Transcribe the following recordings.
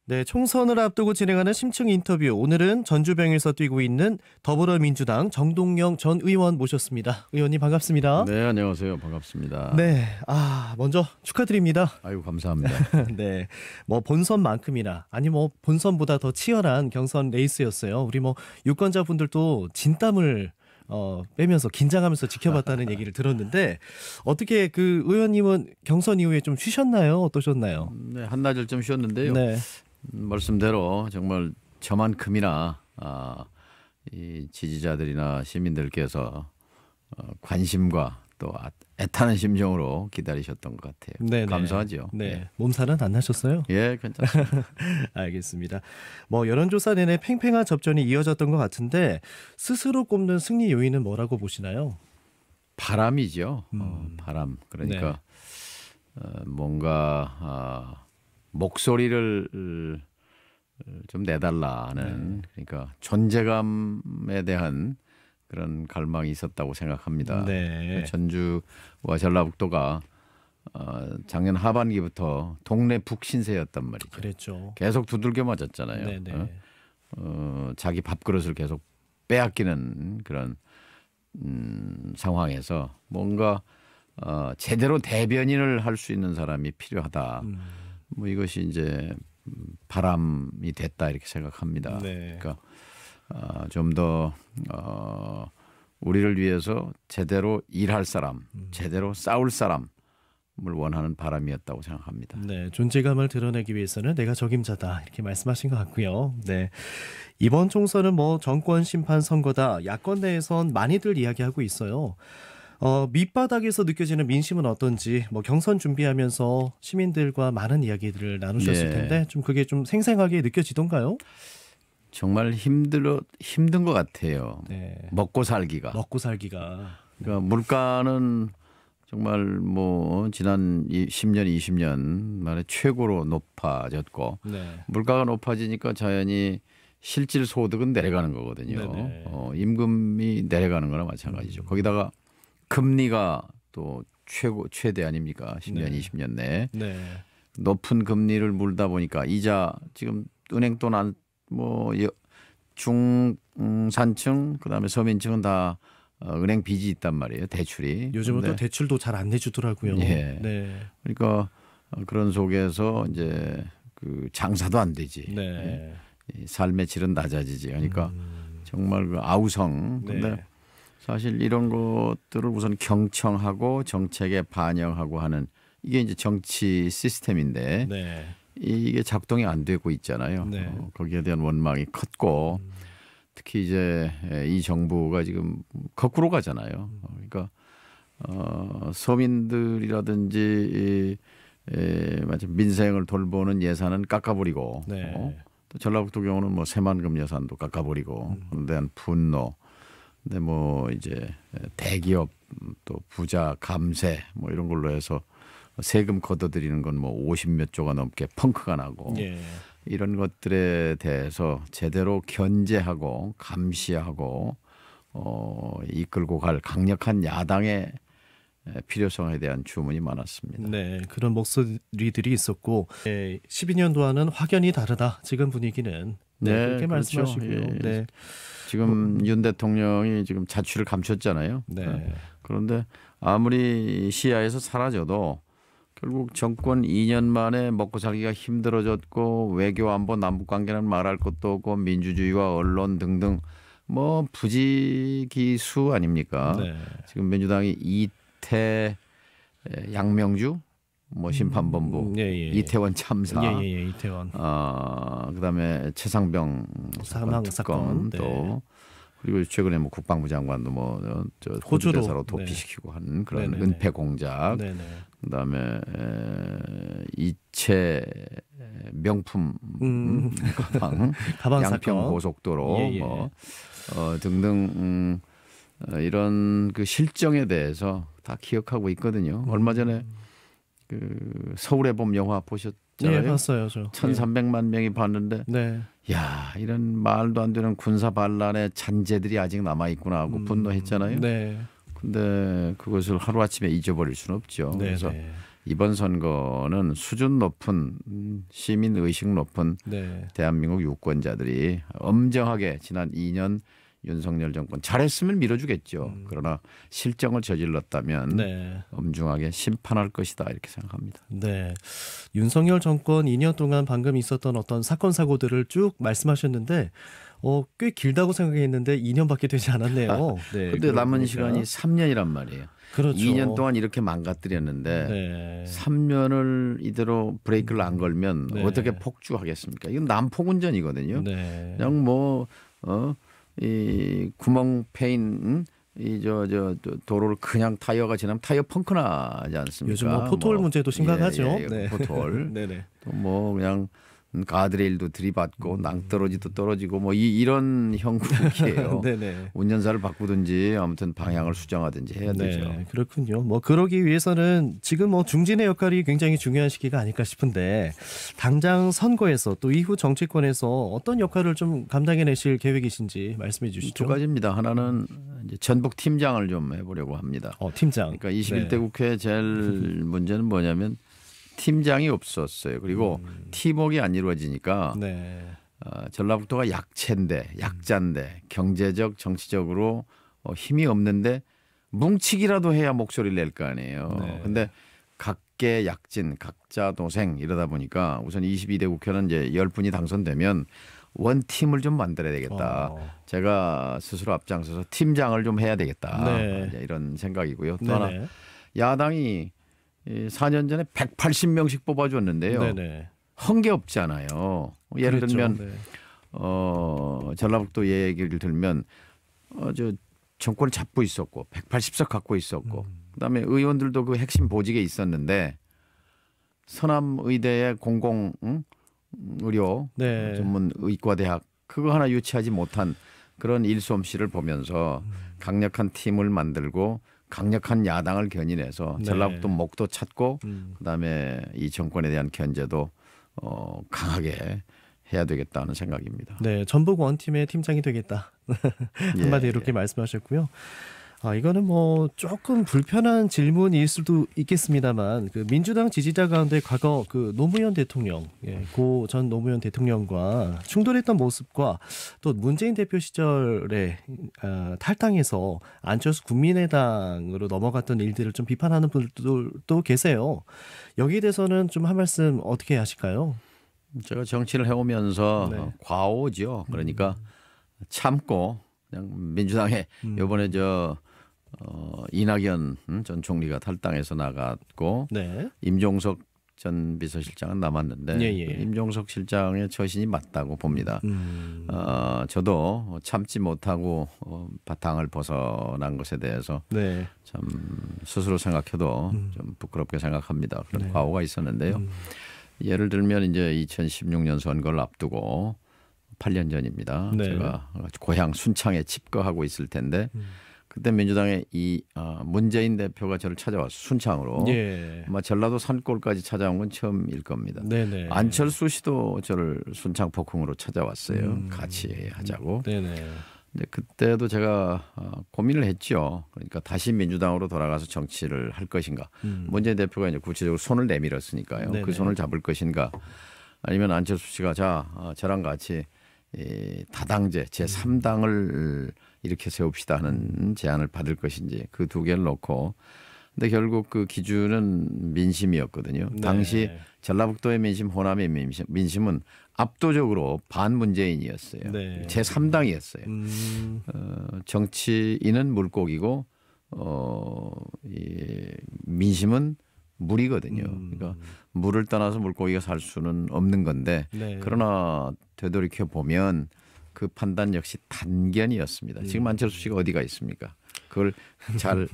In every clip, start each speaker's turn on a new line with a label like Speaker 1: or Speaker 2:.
Speaker 1: 네, 총선을 앞두고 진행하는 심층 인터뷰. 오늘은 전주병에서 뛰고 있는 더불어민주당 정동영 전 의원 모셨습니다. 의원님 반갑습니다.
Speaker 2: 네, 안녕하세요. 반갑습니다.
Speaker 1: 네, 먼저 축하드립니다.
Speaker 2: 아유, 감사합니다.
Speaker 1: 네, 뭐 본선만큼이나 아니 뭐 본선보다 더 치열한 경선 레이스였어요. 우리 뭐 유권자분들도 진땀을 빼면서 긴장하면서 지켜봤다는 얘기를 들었는데 어떻게 그 의원님은 경선 이후에 좀 쉬셨나요? 어떠셨나요?
Speaker 2: 네, 한나절 좀 쉬었는데요.
Speaker 1: 네.
Speaker 2: 말씀대로 정말 저만큼이나 이 지지자들이나 시민들께서 관심과 또 애타는 심정으로 기다리셨던 것 같아요.
Speaker 1: 네네.
Speaker 2: 감사하죠.
Speaker 1: 네, 몸살은 안 나셨어요?
Speaker 2: 예, 괜찮습니다.
Speaker 1: 알겠습니다. 뭐 여론조사 내내 팽팽한 접전이 이어졌던 것 같은데 스스로 꼽는 승리 요인은 뭐라고 보시나요?
Speaker 2: 바람이죠. 바람. 그러니까 뭔가 목소리를 좀 내달라 하는 그러니까 존재감에 대한 그런 갈망이 있었다고 생각합니다.
Speaker 1: 네.
Speaker 2: 전주와 전라북도가 작년 하반기부터 동네 북신세였단 말이죠.
Speaker 1: 그랬죠.
Speaker 2: 계속 두들겨 맞았잖아요.
Speaker 1: 네네.
Speaker 2: 자기 밥그릇을 계속 빼앗기는 그런 상황에서 뭔가 제대로 대변인을 할 수 있는 사람이 필요하다. 뭐 이것이 이제 바람이 됐다 이렇게 생각합니다.
Speaker 1: 네.
Speaker 2: 그러니까 좀 더 우리를 위해서 제대로 일할 사람, 제대로 싸울 사람을 원하는 바람이었다고 생각합니다.
Speaker 1: 네, 존재감을 드러내기 위해서는 내가 적임자다 이렇게 말씀하신 것 같고요. 네, 이번 총선은 뭐 정권 심판 선거다. 야권 내에선 많이들 이야기하고 있어요. 밑바닥에서 느껴지는 민심은 어떤지 뭐 경선 준비하면서 시민들과 많은 이야기들을 나누셨을 텐데 좀 그게 좀 생생하게 느껴지던가요?
Speaker 2: 정말 힘든 것 같아요.
Speaker 1: 네.
Speaker 2: 먹고 살기가. 그러니까 물가는 정말 뭐 지난 10년, 20년 만에 최고로 높아졌고 물가가 높아지니까 자연히 실질 소득은 내려가는 거거든요. 임금이 내려가는 거나 마찬가지죠. 거기다가 금리가 또 최대 아닙니까? 10년, 20년 내에. 높은 금리를 물다 보니까 이자 지금 은행 돈 뭐 중산층 그다음에 서민층은 다 은행 빚이 있단 말이에요. 대출이.
Speaker 1: 요즘은 또 대출도 잘 안 내주더라고요.
Speaker 2: 예.
Speaker 1: 네.
Speaker 2: 그러니까 그런 속에서 이제 그 장사도 안 되지.
Speaker 1: 네.
Speaker 2: 삶의 질은 낮아지지. 그러니까 정말 그 아우성. 근데 사실 이런 것들을 우선 경청하고 정책에 반영하고 하는 이게 이제 정치 시스템인데 이게 작동이 안 되고 있잖아요. 거기에 대한 원망이 컸고 특히 이제 이 정부가 지금 거꾸로 가잖아요. 그러니까 서민들이라든지 민생을 돌보는 예산은 깎아버리고 또 전라북도 경우는 뭐 새만금 예산도 깎아버리고 그런 데한 분노. 근데 뭐 이제 대기업 또 부자 감세 뭐 이런 걸로 해서 세금 걷어들이는 건 뭐 50몇 조가 넘게 펑크가 나고 이런 것들에 대해서 제대로 견제하고 감시하고 이끌고 갈 강력한 야당의 필요성에 대한 주문이 많았습니다.
Speaker 1: 네, 그런 목소리들이 있었고 12년도와는 확연히 다르다. 지금 분위기는 그렇게 말씀하시고요.
Speaker 2: 네. 지금 윤 대통령이 지금 자취를 감췄잖아요. 그런데 아무리 시야에서 사라져도 결국 정권 2년 만에 먹고 살기가 힘들어졌고 외교 안보 남북 관계는 말할 것도 없고 민주주의와 언론 등등 뭐 부지기수 아닙니까? 지금 민주당이 양명주 뭐 심판본부 이태원 참사
Speaker 1: 이태원
Speaker 2: 그다음에 최상병 사건 또 그리고 최근에 뭐 국방부 장관도 뭐 호주 대사로 도피시키고 한 그런 은폐 공작 그다음에 이채 명품
Speaker 1: 가방
Speaker 2: 양평
Speaker 1: 사건.
Speaker 2: 고속도로 뭐 등등 이런 그 실정에 대해서 다 기억하고 있거든요. 얼마 전에 그 서울의 봄 영화 보셨잖아요.
Speaker 1: 네, 봤어요, 저.
Speaker 2: 1,300만 명이 봤는데, 야 이런 말도 안 되는 군사 반란의 잔재들이 아직 남아 있구나 하고 분노했잖아요. 근데 그것을 하루 아침에 잊어버릴 수는 없죠. 그래서 이번 선거는 수준 높은 시민 의식 높은
Speaker 1: 네.
Speaker 2: 대한민국 유권자들이 엄정하게 지난 2년 윤석열 정권 잘했으면 밀어주겠죠. 그러나 실정을 저질렀다면
Speaker 1: 네.
Speaker 2: 엄중하게 심판할 것이다 이렇게 생각합니다.
Speaker 1: 네. 윤석열 정권 2년 동안 방금 있었던 어떤 사건 사고들을 쭉 말씀하셨는데 꽤 길다고 생각했는데 2년밖에 되지 않았네요. 네.
Speaker 2: 그런데 남은 시간이 3년이란 말이에요.
Speaker 1: 그렇죠.
Speaker 2: 2년 동안 이렇게 망가뜨렸는데
Speaker 1: 네.
Speaker 2: 3년을 이대로 브레이크를 안 걸면
Speaker 1: 네.
Speaker 2: 어떻게 폭주하겠습니까? 이건 난폭운전이거든요.
Speaker 1: 네.
Speaker 2: 그냥 이 구멍 패인 이 도로를 그냥 타이어가 지나면 타이어 펑크 나지 않습니까?
Speaker 1: 요즘 포토홀 문제도 심각하죠.
Speaker 2: 네. 포토홀.
Speaker 1: 네네.
Speaker 2: 또 그냥 가드레일도 들이받고 낭떠러지도 떨어지고 이런 형국이에요.
Speaker 1: 네네.
Speaker 2: 운전사를 바꾸든지 아무튼 방향을 수정하든지 해야 되죠.
Speaker 1: 네, 그렇군요. 그러기 위해서는 지금 중진의 역할이 굉장히 중요한 시기가 아닐까 싶은데 당장 선거에서 또 이후 정치권에서 어떤 역할을 좀 감당해내실 계획이신지 말씀해 주시죠.
Speaker 2: 두 가지입니다. 하나는 이제 전북 팀장을 좀 해보려고 합니다.
Speaker 1: 팀장.
Speaker 2: 그러니까 21대 국회 제일 문제는 뭐냐면 팀장이 없었어요. 그리고 팀워크가 안 이루어지니까
Speaker 1: 네.
Speaker 2: 전라북도가 약자인데 경제적 정치적으로 힘이 없는데 뭉치기라도 해야 목소리를 낼 거 아니에요. 그런데 각계 약진 각자 도생 이러다 보니까 우선 22대 국회는 이제 10분이 당선되면 원팀을 좀 만들어야 되겠다. 제가 스스로 앞장서서 팀장을 좀 해야 되겠다.
Speaker 1: 네.
Speaker 2: 이제 이런 생각이고요. 또
Speaker 1: 네네.
Speaker 2: 하나 야당이 4년 전에 180명씩 뽑아줬는데요.
Speaker 1: 네네.
Speaker 2: 헌 게 없잖아요. 예를
Speaker 1: 그랬죠.
Speaker 2: 들면
Speaker 1: 네.
Speaker 2: 전라북도 얘기를 들면 저 정권을 잡고 있었고 180석 갖고 있었고 그다음에 의원들도 그 핵심 보직에 있었는데 서남 의대의 공공 의료
Speaker 1: 네.
Speaker 2: 전문 의과대학 그거 하나 유치하지 못한 그런 일솜씨를 보면서 강력한 팀을 만들고 강력한 야당을 견인해서 전라북도 목도 찾고 그다음에 이 정권에 대한 견제도 강하게 해야 되겠다는 생각입니다.
Speaker 1: 네, 전북 원팀의 팀장이 되겠다. 한마디 이렇게 말씀하셨고요. 이거는 조금 불편한 질문일 수도 있겠습니다만 그 민주당 지지자 가운데 과거 그 노무현 대통령, 고 전 노무현 대통령과 충돌했던 모습과 또 문재인 대표 시절에 탈당해서 안철수 국민의당으로 넘어갔던 일들을 좀 비판하는 분들도 계세요. 여기에 대해서는 좀 한 말씀 어떻게 하실까요?
Speaker 2: 제가 정치를 해오면서
Speaker 1: 네.
Speaker 2: 과오죠. 그러니까 참고 그냥 민주당에 이번에 이낙연 전 총리가 탈당해서 나갔고
Speaker 1: 네.
Speaker 2: 임종석 전 비서실장은 남았는데 임종석 실장의 처신이 맞다고 봅니다. 저도 참지 못하고 바탕을 벗어난 것에 대해서
Speaker 1: 네.
Speaker 2: 참 스스로 생각해도 좀 부끄럽게 생각합니다. 그런 과오가 있었는데요. 예를 들면 이제 2016년 선거를 앞두고 8년 전입니다.
Speaker 1: 네.
Speaker 2: 제가 고향 순창에 집거하고 있을 텐데 그때 민주당의 문재인 대표가 저를 찾아왔어요. 순창으로. 아마 전라도 산골까지 찾아온 건 처음일 겁니다.
Speaker 1: 네네.
Speaker 2: 안철수 씨도 저를 순창 폭흥으로 찾아왔어요. 같이 하자고.
Speaker 1: 네네.
Speaker 2: 근데 그때도 제가 고민을 했죠. 그러니까 다시 민주당으로 돌아가서 정치를 할 것인가. 문재인 대표가 이제 구체적으로 손을 내밀었으니까요.
Speaker 1: 네네.
Speaker 2: 그 손을 잡을 것인가. 아니면 안철수 씨가 저랑 같이 다당제 제3당을 이렇게 세웁시다 하는 제안을 받을 것인지 그 두 개를 놓고 근데 결국 그 기준은 민심이었거든요.
Speaker 1: 네.
Speaker 2: 당시 전라북도의 민심, 호남의 민심은 압도적으로 반문재인이었어요.
Speaker 1: 네.
Speaker 2: 제3당이었어요. 정치인은 물고기고 이 민심은 물이거든요. 그러니까 물을 떠나서 물고기가 살 수는 없는 건데 그러나 되돌이켜 보면 그 판단 역시 단견이었습니다. 지금 안철수 씨가 어디가 있습니까? 그걸 잘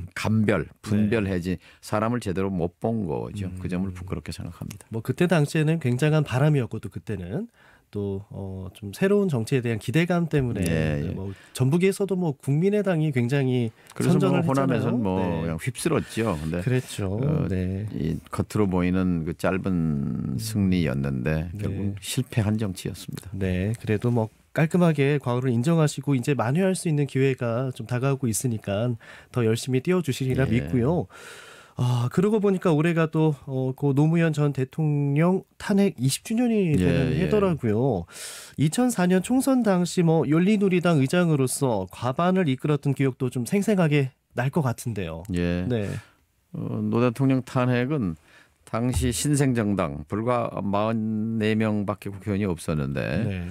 Speaker 2: 분별해지 사람을 제대로 못 본 거죠. 그 점을 부끄럽게 생각합니다.
Speaker 1: 그때 당시에는 굉장한 바람이었고 또 그때는 또 좀 새로운 정치에 대한 기대감 때문에 전북에서도 국민의당이 굉장히 선전을 했잖아요.
Speaker 2: 호남에서는 그냥 휩쓸었죠. 근데
Speaker 1: 그랬죠.
Speaker 2: 이 겉으로 보이는 그 짧은 승리였는데 결국 실패한 정치였습니다.
Speaker 1: 네, 그래도 깔끔하게 과거를 인정하시고 이제 만회할 수 있는 기회가 좀 다가오고 있으니까 더 열심히 뛰어주시리라 믿고요. 그러고 보니까 올해가 또 고 노무현 전 대통령 탄핵 20주년이 되는 해더라고요. 2004년 총선 당시 뭐 열린우리당 의장으로서 과반을 이끌었던 기억도 좀 생생하게 날 것 같은데요.
Speaker 2: 예.
Speaker 1: 네.
Speaker 2: 노 대통령 탄핵은 당시 신생정당 불과 44명밖에 국회의원이 없었는데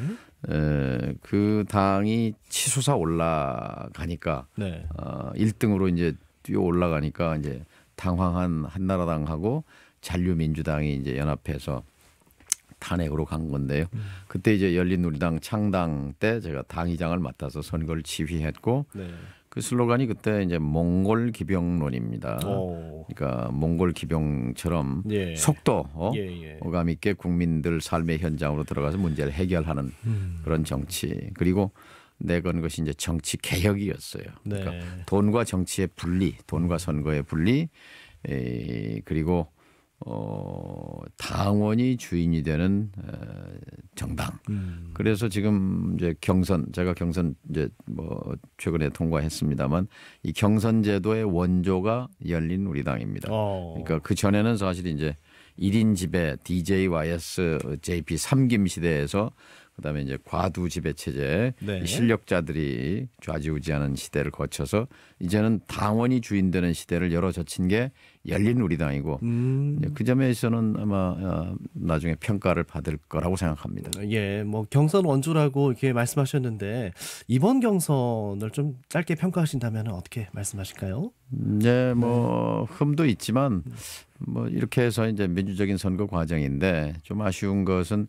Speaker 1: 네.
Speaker 2: 그 당이 치솟아 올라가니까
Speaker 1: 네.
Speaker 2: 1등으로 이제 뛰어 올라가니까 이제 당황한 한나라당하고 잔류민주당이 이제 연합해서 탄핵으로 간 건데요. 그때 이제 열린우리당 창당 때 제가 당의장을 맡아서 선거를 지휘했고
Speaker 1: 네.
Speaker 2: 그 슬로건이 그때 이제 몽골 기병론입니다. 그러니까 몽골 기병처럼
Speaker 1: 예.
Speaker 2: 속도
Speaker 1: 예.
Speaker 2: 어감 있게 국민들 삶의 현장으로 들어가서 문제를 해결하는 그런 정치. 그리고 내건 것이 이제 정치 개혁이었어요.
Speaker 1: 네.
Speaker 2: 그러니까 돈과 정치의 분리, 돈과 선거의 분리, 그리고 당원이 주인이 되는 정당. 그래서 지금 이제 제가 경선 이제 뭐 최근에 통과했습니다만 이 경선 제도의 원조가 열린우리당입니다. 그러니까 그 전에는 사실 이제 1인 지배 DJYS JP 3김 시대에서 그다음에 이제 과두 지배 체제,
Speaker 1: 네.
Speaker 2: 실력자들이 좌지우지하는 시대를 거쳐서 이제는 당원이 주인되는 시대를 열어젖힌 게 열린우리당이고 그 점에서는 아마 나중에 평가를 받을 거라고 생각합니다.
Speaker 1: 예, 뭐 경선 원조라고 이렇게 말씀하셨는데 이번 경선을 좀 짧게 평가하신다면 어떻게 말씀하실까요?
Speaker 2: 네, 뭐 흠도 있지만 뭐 이렇게 해서 이제 민주적인 선거 과정인데 좀 아쉬운 것은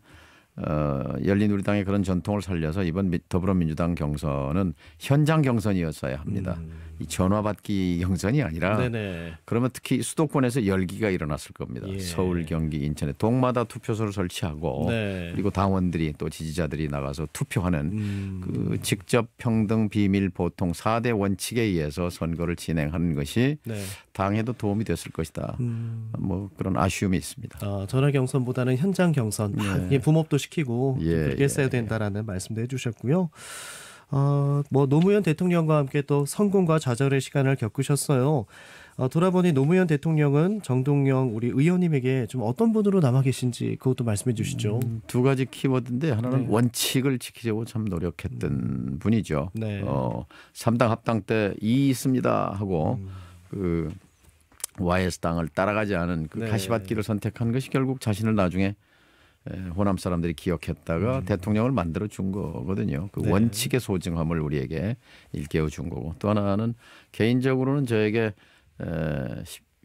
Speaker 2: 열린우리당의 그런 전통을 살려서 이번 더불어민주당 경선은 현장 경선이었어야 합니다. 이 전화받기 경선이 아니라
Speaker 1: 네네.
Speaker 2: 그러면 특히 수도권에서 열기가 일어났을 겁니다.
Speaker 1: 예.
Speaker 2: 서울, 경기, 인천에 동마다 투표소를 설치하고
Speaker 1: 네.
Speaker 2: 그리고 당원들이 또 지지자들이 나가서 투표하는 그 직접 평등 비밀 보통 4대 원칙에 의해서 선거를 진행하는 것이
Speaker 1: 네.
Speaker 2: 당에도 도움이 됐을 것이다. 뭐 그런 아쉬움이 있습니다.
Speaker 1: 전화 경선보다는 현장 경선 예. 부목도 시키고 그렇게 했어야 된다라는 말씀도 해주셨고요. 뭐 노무현 대통령과 함께 또 성공과 좌절의 시간을 겪으셨어요. 돌아보니 노무현 대통령은 정동영 우리 의원님에게 좀 어떤 분으로 남아 계신지 그것도 말씀해 주시죠.
Speaker 2: 두 가지 키워드인데 하나는
Speaker 1: 네.
Speaker 2: 원칙을 지키려고 참 노력했던 분이죠.
Speaker 1: 네.
Speaker 2: 3당 합당 때 이 있습니다 하고 그 YS당을 따라가지 않은 그
Speaker 1: 네.
Speaker 2: 가시밭길을 선택한 것이 결국 자신을 나중에 호남 사람들이 기억했다가 대통령을 만들어 준 거거든요. 그
Speaker 1: 네.
Speaker 2: 원칙의 소중함을 우리에게 일깨워 준 거고 또 하나는 개인적으로는 저에게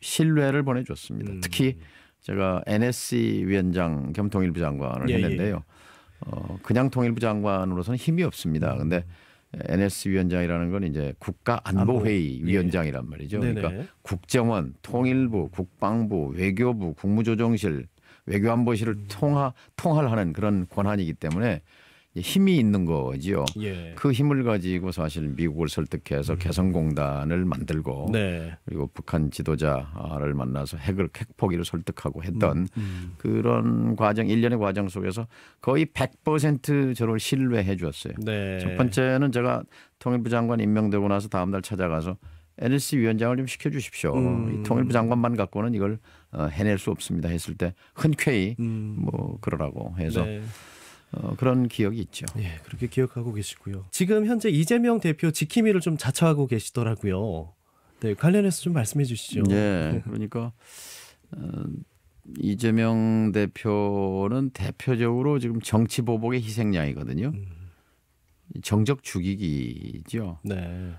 Speaker 2: 신뢰를 보내줬습니다. 특히 제가 NSC 위원장 겸 통일부 장관을 했는데요. 그냥 통일부 장관으로서는 힘이 없습니다. 근데 NSC 위원장이라는 건 이제 국가안보회의 위원장이란 말이죠.
Speaker 1: 네네.
Speaker 2: 그러니까 국정원, 통일부, 국방부, 외교부, 국무조정실 외교안보실을 통할하는 그런 권한이기 때문에 힘이 있는 거지요.
Speaker 1: 예.
Speaker 2: 그 힘을 가지고 사실 미국을 설득해서 개성공단을 만들고
Speaker 1: 네.
Speaker 2: 그리고 북한 지도자를 만나서 핵 포기를 설득하고 했던 그런 과정 일련의 과정 속에서 거의 100% 저를 신뢰해 주었어요.
Speaker 1: 네.
Speaker 2: 첫 번째는 제가 통일부 장관 임명되고 나서 다음 날 찾아가서 NSC 위원장을 좀 시켜주십시오. 이 통일부 장관만 갖고는 이걸 해낼 수 없습니다 했을 때 흔쾌히 뭐 그러라고 해서
Speaker 1: 네.
Speaker 2: 그런 기억이 있죠.
Speaker 1: 예, 그렇게 기억하고 계시고요. 지금 현재 이재명 대표 지킴이를 좀 자처하고 계시더라고요. 네, 관련해서 좀 말씀해 주시죠.
Speaker 2: 네, 그러니까 이재명 대표는 대표적으로 지금 정치 보복의 희생양이거든요. 정적 죽이기죠.
Speaker 1: 네.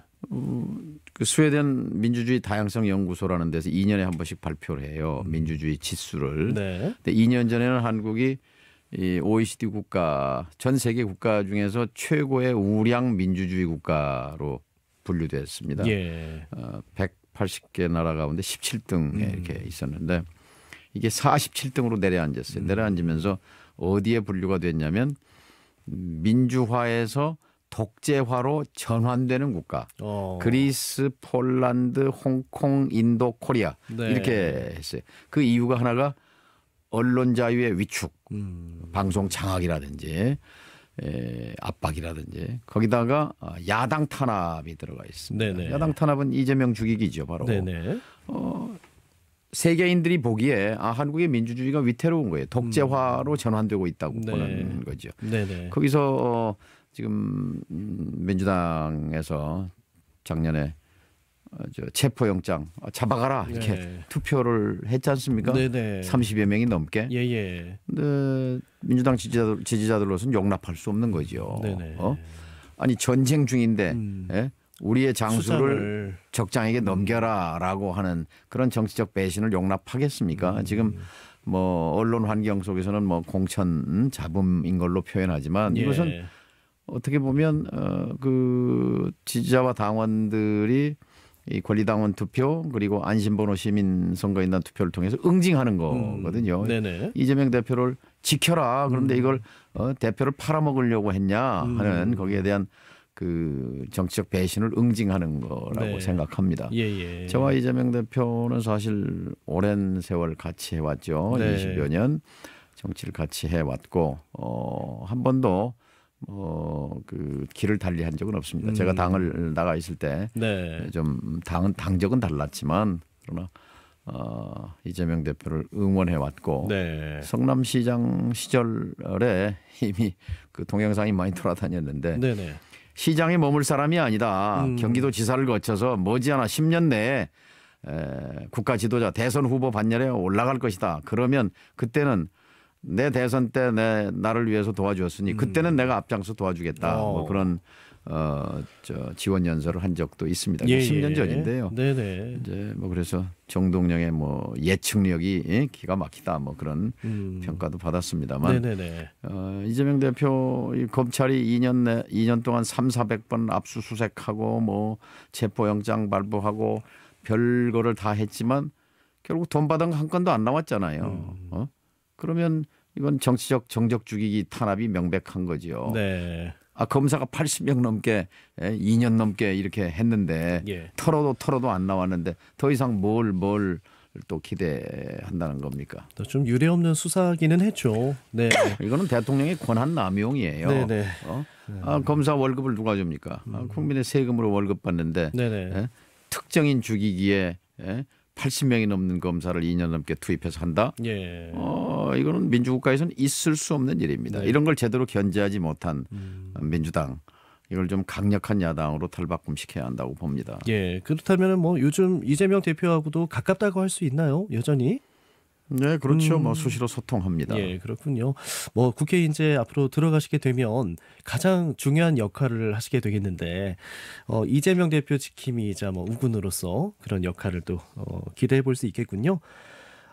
Speaker 2: 그 스웨덴 민주주의 다양성 연구소라는 데서 2년에 한 번씩 발표를 해요. 민주주의 지수를.
Speaker 1: 네.
Speaker 2: 근데 2년 전에는 한국이 이 OECD 국가 전 세계 국가 중에서 최고의 우량 민주주의 국가로 분류됐습니다.
Speaker 1: 예.
Speaker 2: 180개 나라 가운데 17등에 이렇게 있었는데 이게 47등으로 내려앉았어요. 내려앉으면서 어디에 분류가 됐냐면 민주화에서 독재화로 전환되는 국가. 그리스, 폴란드, 홍콩, 인도, 코리아
Speaker 1: 네.
Speaker 2: 이렇게 했어요. 그 이유가 하나가 언론 자유의 위축, 방송 장악이라든지 압박이라든지 거기다가 야당 탄압이 들어가 있습니다.
Speaker 1: 네네.
Speaker 2: 야당 탄압은 이재명 죽이기죠, 바로.
Speaker 1: 네네.
Speaker 2: 세계인들이 보기에 한국의 민주주의가 위태로운 거예요. 독재화로 전환되고 있다고 보는 거죠.
Speaker 1: 네네.
Speaker 2: 거기서 지금 민주당에서 작년에 체포영장 잡아가라 이렇게 투표를 했지 않습니까?
Speaker 1: 네네.
Speaker 2: 30여 명이 넘게.
Speaker 1: 예예.
Speaker 2: 근데 민주당 지지자들로서는 용납할 수 없는 거죠.
Speaker 1: 네네.
Speaker 2: 아니 전쟁 중인데 우리의 장수를
Speaker 1: 수장을.
Speaker 2: 적장에게 넘겨라라고 하는 그런 정치적 배신을 용납하겠습니까? 지금 뭐 언론 환경 속에서는 뭐 공천 잡음인 걸로 표현하지만 이것은 어떻게 보면 그 지지자와 당원들이 이 권리당원 투표 그리고 안심번호 시민선거인단 투표를 통해서 응징하는 거거든요. 이재명 대표를 지켜라. 그런데 이걸 대표를 팔아먹으려고 했냐 하는 거기에 대한 그 정치적 배신을 응징하는 거라고 생각합니다. 저와 이재명 대표는 사실 오랜 세월 같이 해왔죠. 20여 년 정치를 같이 해왔고 한 번도 그 길을 달리한 적은 없습니다. 제가 당을 나가 있을 때 좀 당적은 달랐지만 그러나 이재명 대표를 응원해 왔고 성남시장 시절에 이미 그 동영상이 많이 돌아다녔는데 시장에 머물 사람이 아니다. 경기도지사를 거쳐서 머지않아 10년 내에 국가 지도자 대선 후보 반열에 올라갈 것이다. 그러면 그때는 내 대선 때 나를 위해서 도와주었으니 그때는 내가 앞장서 도와주겠다. 뭐 그런 지원 연설을 한 적도 있습니다. 10년 전인데요. 이제 뭐 그래서 정동영의 뭐 예측력이 기가 막히다. 뭐 그런 평가도 받았습니다만 이재명 대표 검찰이 2년 동안 300~400번 압수수색하고 뭐 체포영장 발부하고 별거를 다 했지만 결국 돈 받은 거 한 건도 안 나왔잖아요. 그러면 이건 정치적 정적 죽이기 탄압이 명백한 거죠. 검사가 80명 넘게 2년 넘게 이렇게 했는데 털어도 안 나왔는데 더 이상 뭘 또 기대한다는 겁니까?
Speaker 1: 좀 유례없는 수사기는 했죠.
Speaker 2: 이거는 대통령의 권한 남용이에요. 검사 월급을 누가 줍니까? 국민의 세금으로 월급 받는데 특정인 죽이기에 80명이 넘는 검사를 2년 넘게 투입해서 한다? 이거는 민주국가에서는 있을 수 없는 일입니다. 이런 걸 제대로 견제하지 못한 민주당. 이걸 좀 강력한 야당으로 탈바꿈시켜야 한다고 봅니다.
Speaker 1: 그렇다면 뭐 요즘 이재명 대표하고도 가깝다고 할 수 있나요? 여전히?
Speaker 2: 네, 그렇죠. 뭐 수시로 소통합니다.
Speaker 1: 그렇군요. 뭐 국회에 이제 앞으로 들어가시게 되면 가장 중요한 역할을 하시게 되겠는데 이재명 대표 지킴이자 뭐 우군으로서 그런 역할을 또 기대해 볼 수 있겠군요.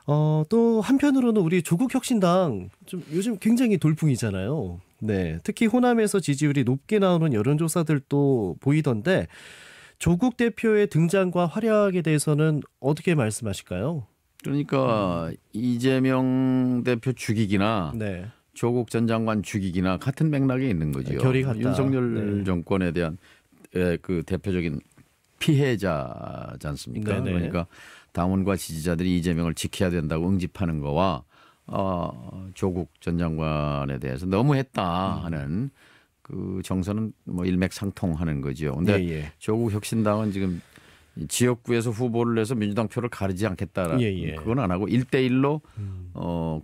Speaker 1: 또 한편으로는 우리 조국혁신당 좀 요즘 굉장히 돌풍이잖아요. 특히 호남에서 지지율이 높게 나오는 여론조사들도 보이던데 조국 대표의 등장과 활약에 대해서는 어떻게 말씀하실까요?
Speaker 2: 그러니까 이재명 대표 죽이기나 조국 전 장관 죽이기나 같은 맥락에 있는 거죠.
Speaker 1: 결이 같다.
Speaker 2: 윤석열 정권에 대한 그 대표적인 피해자지 않습니까? 그러니까 당원과 지지자들이 이재명을 지켜야 된다고 응집하는 거와 조국 전 장관에 대해서 너무했다 하는 그 정서는 뭐 일맥상통하는 거죠. 그런데 조국 혁신당은 지금 지역구에서 후보를 내서 민주당 표를 가리지 않겠다. 그건 안 하고 1대1로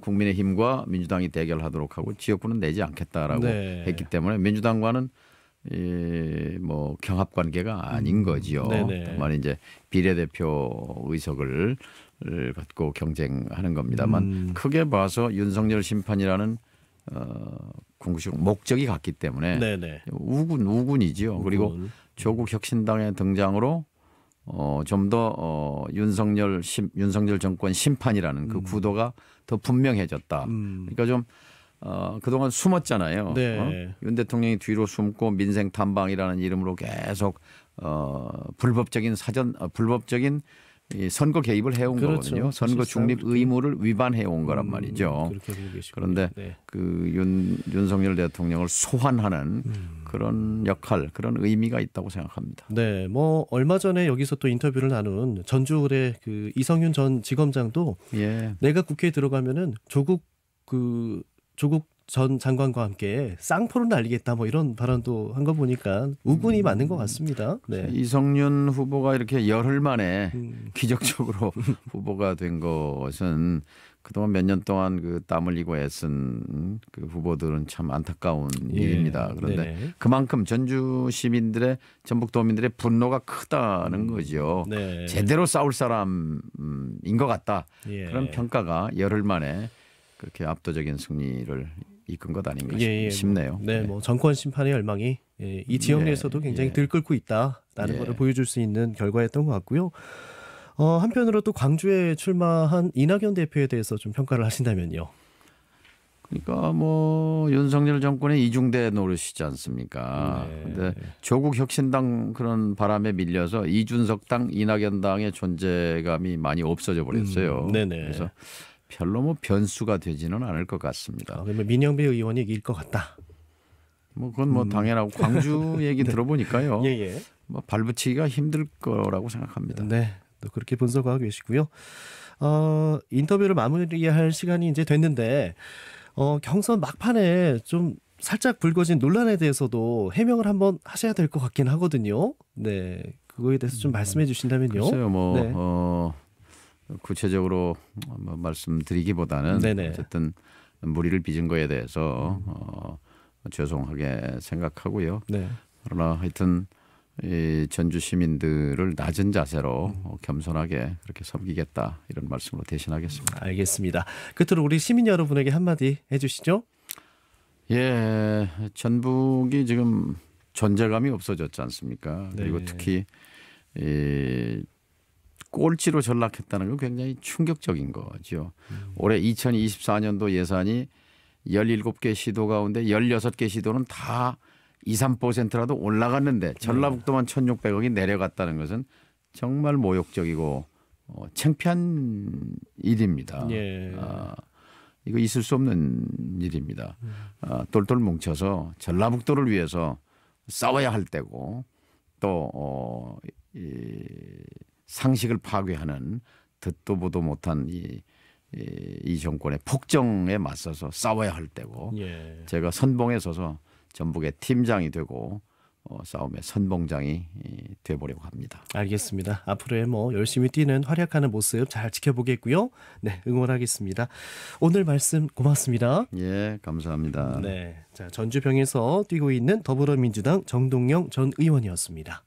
Speaker 2: 국민의힘과 민주당이 대결하도록 하고 지역구는 내지 않겠다라고 했기 때문에 민주당과는 뭐 경합 관계가 아닌 거지요. 다만 이제 비례대표 의석을 갖고 경쟁하는 겁니다만 크게 봐서 윤석열 심판이라는 궁극적 목적이 같기 때문에 우군이지요. 그리고 조국 혁신당의 등장으로 좀 더 윤석열 정권 심판이라는 그 구도가 더 분명해졌다. 그러니까 좀 그동안 숨었잖아요. 윤 대통령이 뒤로 숨고 민생 탐방이라는 이름으로 계속 불법적인 이 선거 개입을 해온 거거든요. 선거 중립 의무를 위반해 온 거란 말이죠. 그런데 그 윤석열 대통령을 소환하는 그런 역할, 그런 의미가 있다고 생각합니다.
Speaker 1: 뭐 얼마 전에 여기서 또 인터뷰를 나눈 전주의 그 이성윤 전 지검장도 내가 국회에 들어가면은 조국 전 장관과 함께 쌍포를 날리겠다 뭐 이런 발언도 한 거 보니까 우군이 맞는 것 같습니다. 네.
Speaker 2: 이성윤 후보가 이렇게 열흘 만에 기적적으로 후보가 된 것은 그동안 몇 년 동안 그 땀 흘리고 애쓴 그 후보들은 참 안타까운 일입니다. 그런데
Speaker 1: 네네.
Speaker 2: 그만큼 전주 시민들의 전북도민들의 분노가 크다는 거죠.
Speaker 1: 네.
Speaker 2: 제대로 싸울 사람인 것 같다.
Speaker 1: 예.
Speaker 2: 그런 평가가 열흘 만에 그렇게 압도적인 승리를 이끈 것 아닌가 싶네요.
Speaker 1: 네, 뭐 정권 심판의 열망이 이 지역 내에서도 굉장히 들끓고 있다라는 것을 보여줄 수 있는 결과였던 것 같고요. 한편으로 또 광주에 출마한 이낙연 대표에 대해서 좀 평가를 하신다면요.
Speaker 2: 그러니까 뭐 윤석열 정권의 이중대 노릇이지 않습니까? 그런데 조국 혁신당 그런 바람에 밀려서 이준석 당, 이낙연 당의 존재감이 많이 없어져 버렸어요. 그래서 별로 뭐 변수가 되지는 않을 것 같습니다.
Speaker 1: 그러면 민영배 의원이 이길 것 같다.
Speaker 2: 뭐 그건 뭐 당연하고 광주 얘기 들어보니까요. 뭐 발붙이기가 힘들 거라고 생각합니다.
Speaker 1: 네, 또 그렇게 분석하고 계시고요. 인터뷰를 마무리할 시간이 이제 됐는데 경선 막판에 좀 살짝 불거진 논란에 대해서도 해명을 한번 하셔야 될 것 같긴 하거든요. 네, 그거에 대해서 좀 말씀해 주신다면요.
Speaker 2: 글쎄요, 뭐 구체적으로 뭐 말씀드리기보다는 어쨌든 무리를 빚은 거에 대해서 죄송하게 생각하고요. 그러나 하여튼 이 전주 시민들을 낮은 자세로 겸손하게 그렇게 섬기겠다 이런 말씀으로 대신하겠습니다.
Speaker 1: 알겠습니다. 끝으로 우리 시민 여러분에게 한마디 해주시죠.
Speaker 2: 예, 전북이 지금 존재감이 없어졌지 않습니까? 그리고 특히 이 꼴찌로 전락했다는 건 굉장히 충격적인 거죠. 올해 2024년도 예산이 17개 시도 가운데 16개 시도는 다 2, 3%라도 올라갔는데 전라북도만 1,600억이 내려갔다는 것은 정말 모욕적이고 창피한 일입니다. 이거 있을 수 없는 일입니다. 똘똘 뭉쳐서 전라북도를 위해서 싸워야 할 때고 또 상식을 파괴하는 듣도 보도 못한 이 정권의 폭정에 맞서서 싸워야 할 때고 제가 선봉에 서서 전북의 팀장이 되고 싸움의 선봉장이 돼보려고 합니다.
Speaker 1: 알겠습니다. 앞으로의 뭐 열심히 뛰는 활약하는 모습 잘 지켜보겠고요. 네, 응원하겠습니다. 오늘 말씀 고맙습니다.
Speaker 2: 예, 감사합니다.
Speaker 1: 네, 자 전주병에서 뛰고 있는 더불어민주당 정동영 전 의원이었습니다.